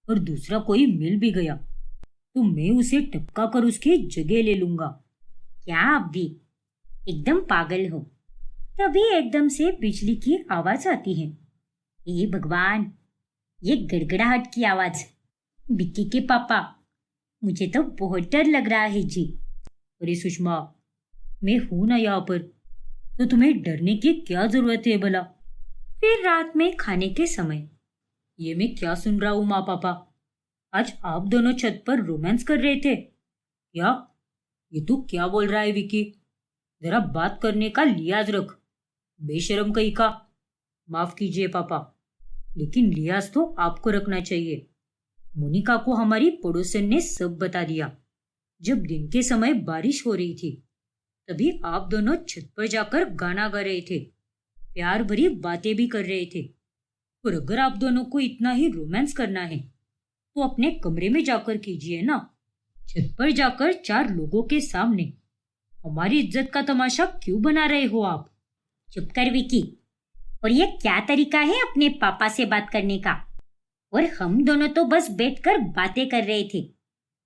और दूसरा कोई मिल भी गया तो मैं उसे टपका कर उसकी जगह ले लूंगा। क्या आप भी एकदम पागल हो? तभी एकदम से बिजली की आवाज आती है। हे भगवान, ये गड़गड़ाहट की आवाज! बिक्की के पापा, मुझे तो बहुत डर लग रहा है जी। अरे सुषमा, मैं हूं ना यहाँ पर, तो तुम्हें डरने की क्या जरूरत है भला? फिर रात में खाने के समय ये मैं क्या सुन रहा हूँ माँ पापा? आज आप दोनों छत पर रोमांस कर रहे थे क्या? ये तू क्या बोल रहा है विकी? जरा बात करने का लिहाज रख, बेशरम कहीं का। माफ कीजिए पापा, लेकिन लिहाज तो आपको रखना चाहिए। मोनिका को हमारी पड़ोसन ने सब बता दिया। जब दिन के समय बारिश हो रही थी, तभी आप दोनों छत पर जाकर गाना गा रहे थे, प्यार भरी बातें भी कर रहे थे। और अगर आप दोनों को इतना ही रोमांस करना है तो अपने कमरे में जाकर कीजिए ना। छत पर जाकर 4 लोगों के सामने हमारी इज्जत का तमाशा क्यों बना रहे हो आप? चुप कर विकी। और ये क्या तरीका है अपने पापा से बात करने का? और हम दोनों तो बस बैठकर बातें कर रहे थे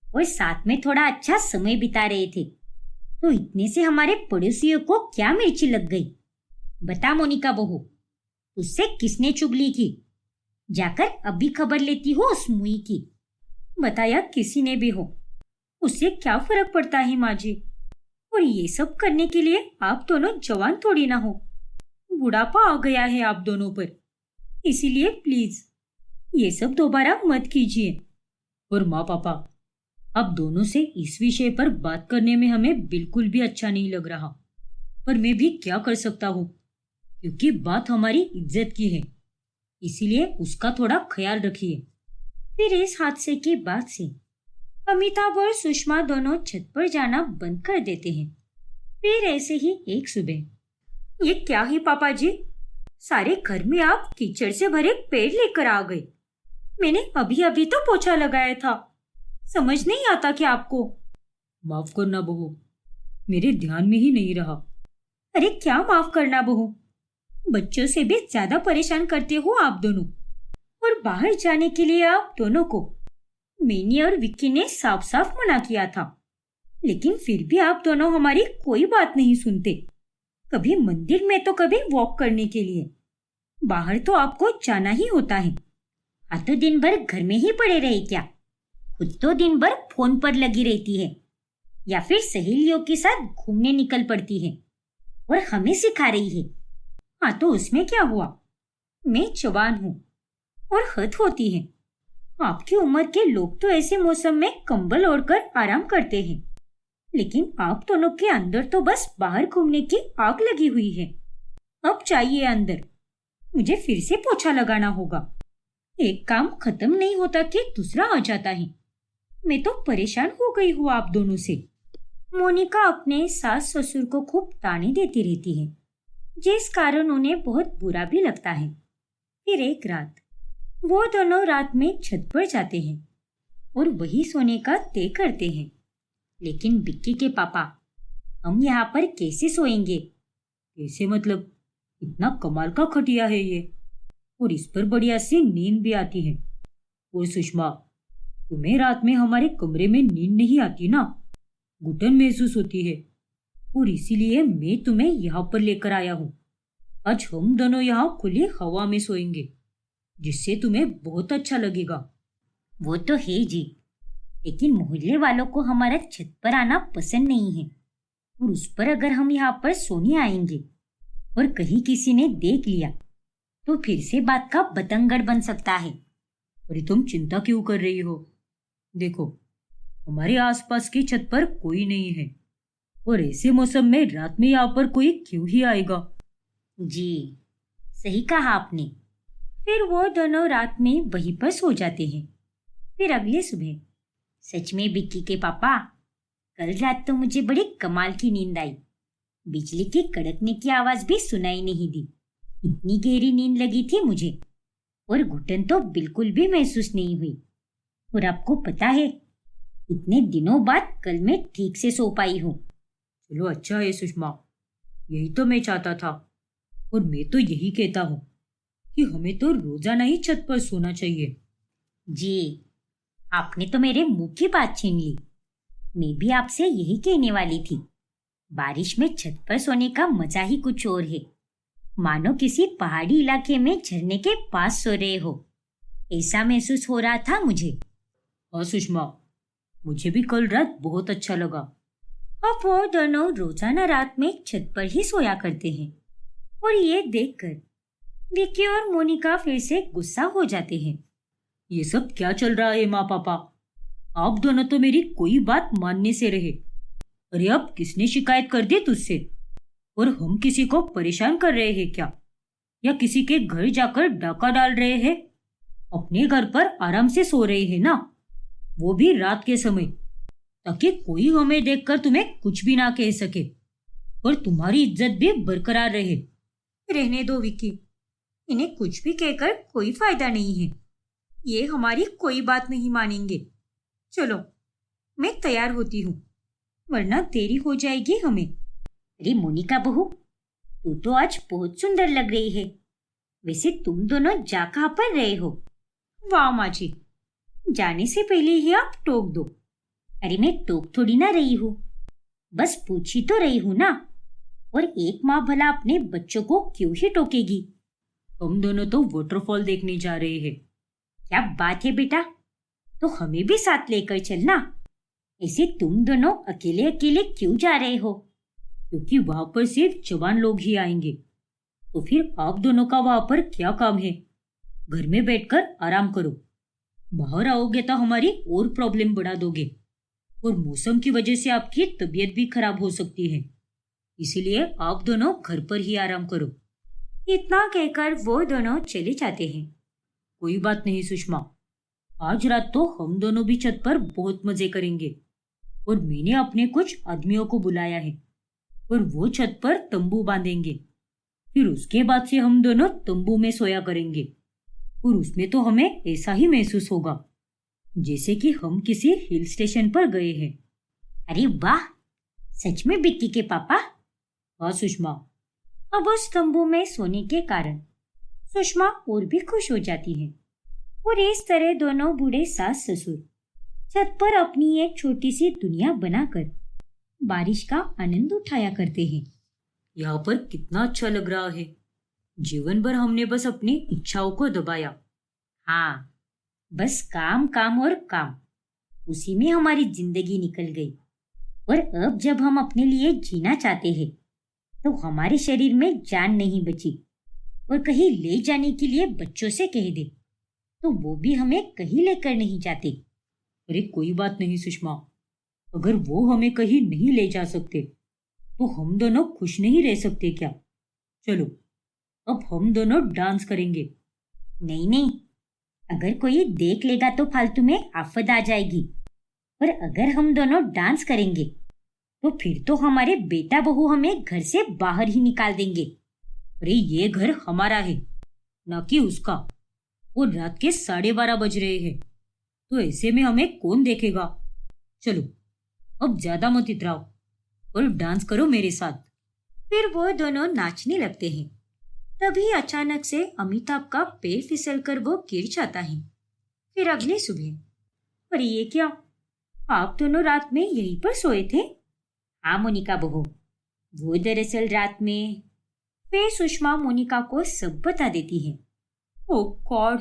और साथ में थोड़ा अच्छा समय बिता रहे थे, तो इतने से हमारे पड़ोसियों को क्या मिर्ची लग गई? बता मोनिका बहू, उससे किसने चुगली की? जाकर अभी खबर लेती हो उस मुई की। बताया किसी ने भी हो, उससे क्या फर्क पड़ता है माँ जी? और ये सब करने के लिए आप दोनों जवान थोड़ी ना हो। बुढ़ापा आ गया है आप दोनों पर, इसीलिए प्लीज ये सब दोबारा मत कीजिए। और माँ पापा, आप दोनों से इस विषय पर बात करने में हमें बिल्कुल भी अच्छा नहीं लग रहा, पर मैं भी क्या कर सकता हूँ, क्योंकि बात हमारी इज्जत की है, इसीलिए उसका थोड़ा ख्याल रखिए। फिर इस हादसे के बाद से अमिताभ और सुषमा दोनों छत पर जाना बंद कर देते हैं। फिर ऐसे ही एक सुबह, ये क्या है पापा जी? सारे घर में आप कीचड़ से भरे पेड़ लेकर आ गए। मैंने अभी अभी तो पोछा लगाया था, समझ नहीं आता क्या आपको? माफ करना बहू, मेरे ध्यान में ही नहीं रहा। अरे क्या माफ करना बहू, बच्चों से भी ज्यादा परेशान करते हो आप दोनों। और बाहर जाने के लिए आप दोनों को मैनी और विक्की ने साफ साफ मना किया था, लेकिन फिर भी आप दोनों हमारी कोई बात नहीं सुनते। कभी मंदिर में तो कभी वॉक करने के लिए। बाहर तो आपको जाना ही होता है। हाँ तो दिन भर घर में ही पड़े रहे क्या? खुद तो दिन भर फोन पर लगी रहती है या फिर सहेलियों के साथ घूमने निकल पड़ती है और हमें सिखा रही है। हाँ तो उसमें क्या हुआ? मैं जवान हूँ और हद होती है। आपकी उम्र के लोग तो ऐसे मौसम में कंबल ओढ़कर आराम करते हैं, लेकिन आप दोनों के अंदर तो बस बाहर घूमने की आग लगी हुई है। अब चाहिए अंदर, मुझे फिर से पोछा लगाना होगा। एक काम खत्म नहीं होता कि दूसरा आ जाता है। मैं तो परेशान हो गई हूँ आप दोनों से। मोनिका अपने सास ससुर को खूब ताने देती रहती है, जिस कारण उन्हें बहुत बुरा भी लगता है। फिर एक रात वो दोनों रात में छत पर जाते हैं और वही सोने का तय करते हैं। लेकिन विक्की के पापा, हम यहाँ पर कैसे सोएंगे? कैसे मतलब? इतना कमाल का खटिया है ये, और इस पर बढ़िया सी नींद भी आती है। और सुषमा, तुम्हें रात में हमारे कमरे में नींद नहीं आती ना, घुटन महसूस होती है, और इसीलिए मैं तुम्हें यहाँ पर लेकर आया हूँ। आज हम दोनों यहाँ खुली हवा में सोएंगे, जिससे तुम्हें बहुत अच्छा लगेगा। वो तो है जी, लेकिन मोहल्ले वालों को हमारा छत पर आना पसंद नहीं है, और उस पर अगर हम यहाँ पर सोने आएंगे और कहीं किसी ने देख लिया तो फिर से बात का बतंगड़ बन सकता है। अरे तुम चिंता क्यों कर रही हो? देखो, हमारे आसपास की छत पर कोई नहीं है, और ऐसे मौसम में रात में यहाँ पर कोई क्यों ही आएगा? जी, सही कहा आपने। फिर वो दोनों रात में वहीं पर सो जाते हैं। फिर अगले सुबह, सच में विक्की के पापा, कल रात तो मुझे बड़ी कमाल की नींद आई। बिजली के कड़कने की आवाज भी सुनाई नहीं दी। इतनी गहरी नींद लगी थी मुझे, और घुटन तो बिल्कुल भी महसूस नहीं हुई। और आपको पता है, इतने दिनों बाद कल मैं ठीक से सो पाई हूँ। चलो अच्छा है सुषमा, यही तो मैं चाहता था। और मैं तो यही कहता हूँ कि हमें तो रोजाना ही छत पर सोना चाहिए। जी, आपने तो मेरे मुंह की बात छीन ली। मैं भी आपसे यही कहने वाली थी। बारिश में छत पर सोने का मजा ही कुछ और है, मानो किसी पहाड़ी इलाके में झरने के पास सो रहे हो। ऐसा महसूस हो रहा था मुझे। हाँ सुषमा, मुझे भी कल रात बहुत अच्छा लगा। अब वो दोनों रोजाना रात में छत पर ही सोया करते हैं, और ये देखकर विक्की और मोनिका फिर से गुस्सा हो जाते हैं। ये सब क्या चल रहा है माँ पापा? आप दोनों तो मेरी कोई बात मानने से रहे। अरे अब किसने शिकायत कर दी तुझसे? और हम किसी को परेशान कर रहे हैं क्या, या किसी के घर जाकर डाका डाल रहे हैं? अपने घर पर आराम से सो रहे हैं ना, वो भी रात के समय, ताकि कोई हमें देखकर तुम्हें कुछ भी ना कह सके और तुम्हारी इज्जत भी बरकरार रहे। रहने दो विक्की, इन्हें कुछ भी कहकर कोई फायदा नहीं है। ये हमारी कोई बात नहीं मानेंगे। चलो, मैं तैयार होती हूँ, वरना देरी हो जाएगी हमें। अरे मोनिका बहू, तू तो आज बहुत सुंदर लग रही है। वैसे तुम दोनों जा कहाँ पर रहे हो? वाह माँ जी, जाने से पहले ही आप टोक दो। अरे मैं टोक थोड़ी ना रही हूँ, बस पूछ ही तो रही हूँ ना। और एक माँ भला अपने बच्चों को क्यों ही टोकेगी? हम दोनों तो वाटरफॉल देखने जा रहे हैं। क्या बात है बेटा, तो हमें भी साथ लेकर चलना। ऐसे तुम दोनों अकेले अकेले क्यों जा रहे हो? क्योंकि वहां पर सिर्फ जवान लोग ही आएंगे। तो फिर आप दोनों का वहां पर क्या काम है? घर में बैठकर आराम करो। बाहर आओगे तो हमारी और प्रॉब्लम बढ़ा दोगे, और मौसम की वजह से आपकी तबीयत भी खराब हो सकती है। इसीलिए आप दोनों घर पर ही आराम करो। इतना कहकर वो दोनों चले जाते हैं। कोई बात नहीं सुषमा, आज रात तो हम दोनों भी छत पर बहुत मजे करेंगे। और मैंने अपने कुछ आदमियों को बुलाया है, और वो छत पर तंबू बांधेंगे। फिर उसके बाद से हम दोनों तंबू में सोया करेंगे, और उसमें तो हमें ऐसा ही महसूस होगा जैसे कि हम किसी हिल स्टेशन पर गए हैं। अरे वाह, सच में बिक्की के पापा? हाँ सुषमा। अब उस तंबू में सोने के कारण सुषमा और भी खुश हो जाती है। और इस तरह दोनों बूढ़े सास ससुर छत पर अपनी एक छोटी सी दुनिया बनाकर बारिश का आनंद उठाया करते हैं। यहाँ पर कितना अच्छा लग रहा है। जीवन भर हमने बस अपनी इच्छाओं को दबाया। हाँ, बस काम काम और काम, उसी में हमारी जिंदगी निकल गई। और अब जब हम अपने लिए जीना चाहते हैं तो हमारे शरीर में जान नहीं बची, और कहीं ले जाने के लिए बच्चों से कह दे तो वो भी हमें कहीं लेकर नहीं जाते। अरे कोई बात नहीं सुषमा, अगर वो हमें कहीं नहीं ले जा सकते तो हम दोनों खुश नहीं रह सकते क्या? चलो, अब हम दोनों डांस करेंगे। नहीं नहीं, अगर कोई देख लेगा तो फालतू में आफत आ जाएगी। और अगर हम दोनों डांस करेंगे तो फिर तो हमारे बेटा बहू हमें घर से बाहर ही निकाल देंगे। अरे ये घर हमारा है, ना कि उसका। और रात के 12:30 बज रहे हैं, तो ऐसे में हमें कौन देखेगा? चलो, अब ज्यादा मत इतराओ और डांस करो मेरे साथ। फिर वो दोनों नाचने लगते हैं। तभी अचानक से अमिताभ का पैर फिसलकर वो गिर जाता है। फिर अगली सुबह, अरे ये क्या, आप दोनों रात में यहीं पर सोए थे? हाँ मोनिका बहू, वो दरअसल रात में। फिर सुषमा मोनिका को सब बता देती है। ओ गॉड,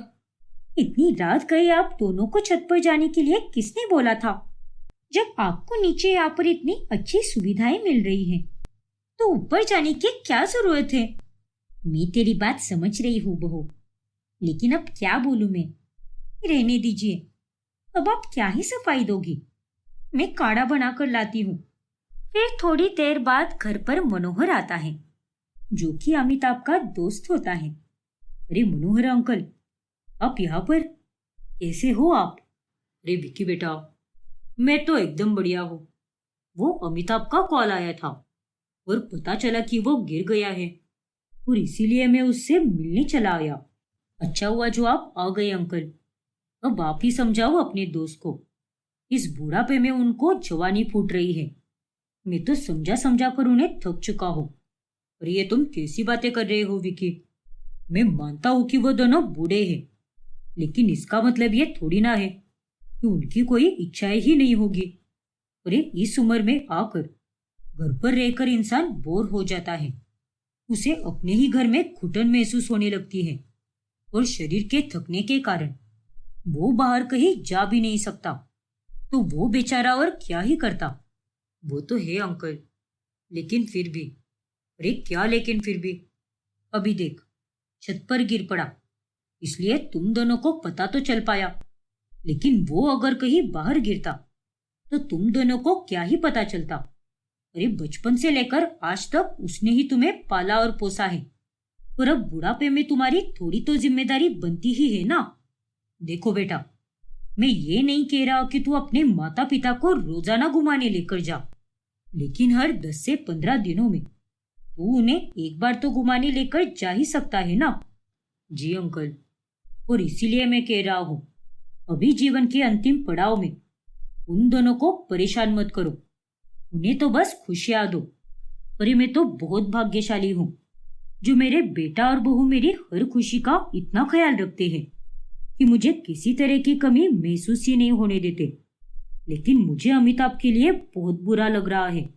इतनी रात गए आप दोनों को छत पर जाने के लिए किसने बोला था? जब आपको नीचे यहाँ पर इतनी अच्छी सुविधाएं मिल रही हैं, तो ऊपर जाने की क्या जरूरत है? मैं तेरी बात समझ रही हूँ बहू, लेकिन अब क्या बोलूं मैं? रहने दीजिए, अब आप क्या ही सफाई दोगी? मैं काढ़ा बनाकर लाती हूँ। फिर थोड़ी देर बाद घर पर मनोहर आता है, जो कि अमिताभ का दोस्त होता है। अरे मनोहर अंकल, आप यहाँ पर? कैसे हो आप? अरे विक्की बेटा, मैं तो एकदम बढ़िया हूँ। वो अमिताभ का कॉल आया था और पता चला कि वो गिर गया है, और इसीलिए मैं उससे मिलने चला आया। अच्छा हुआ जो आप आ गए अंकल। अब आप ही समझाओ अपने दोस्त को। इस बुढ़ापे में उनको जवानी फूट रही है। मैं तो समझा समझा कर उन्हें थक चुका हूँ। अरे ये तुम कैसी बातें कर रहे हो विकी? मैं मानता हूँ कि वो दोनों बूढ़े हैं, लेकिन इसका मतलब ये थोड़ी ना है कि उनकी कोई इच्छाएं ही नहीं होगी। अरे इस उम्र में आकर घर पर रहकर इंसान बोर हो जाता है। उसे अपने ही घर में घुटन महसूस होने लगती है, और शरीर के थकने के कारण वो बाहर कहीं जा भी नहीं सकता। तो वो बेचारा और क्या ही करता? वो तो है अंकल, लेकिन फिर भी। अरे क्या लेकिन फिर भी? अभी देख, छत पर गिर पड़ा, इसलिए तुम दोनों को पता तो चल पाया, लेकिन वो अगर कहीं बाहर गिरता तो तुम दोनों को क्या ही पता चलता? अरे बचपन से लेकर आज तक उसने ही तुम्हें पाला और पोसा है, और अब बुढ़ापे में तुम्हारी थोड़ी तो जिम्मेदारी बनती ही है ना। देखो बेटा, मैं ये नहीं कह रहा कि तू अपने माता पिता को रोजाना घुमाने लेकर जा, लेकिन हर 10 से 15 दिनों में तू उन्हें एक बार तो घुमाने लेकर जा ही सकता है ना। जी अंकल, और इसीलिए मैं कह रहा हूँ, अभी जीवन के अंतिम पड़ाव में उन दोनों को परेशान मत करो, उन्हें तो बस खुशियां दो। अरे मैं तो बहुत भाग्यशाली हूँ जो मेरे बेटा और बहू मेरी हर खुशी का इतना ख्याल रखते हैं कि मुझे किसी तरह की कमी महसूस ही नहीं होने देते। लेकिन मुझे अमिताभ के लिए बहुत बुरा लग रहा है।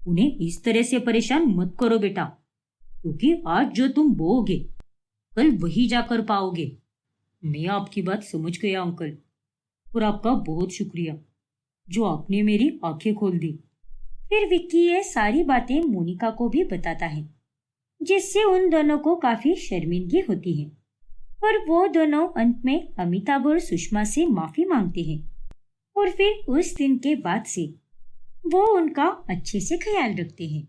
उन्हें इस तरह से परेशान मत करो बेटा, क्योंकि आज जो तुम बोओगे कल वही जाकर पाओगे। मैं आपकी बात समझ गया अंकल, और आपका बहुत शुक्रिया जो आपने मेरी आंखें खोल दी। फिर विक्की ये सारी बातें मोनिका को भी बताता है, जिससे उन दोनों को काफी शर्मिंदगी होती है और वो दोनों अंत में अमिताभ और सुषमा से माफी मांगते हैं और फिर उस दिन के बाद से वो उनका अच्छे से ख्याल रखते हैं।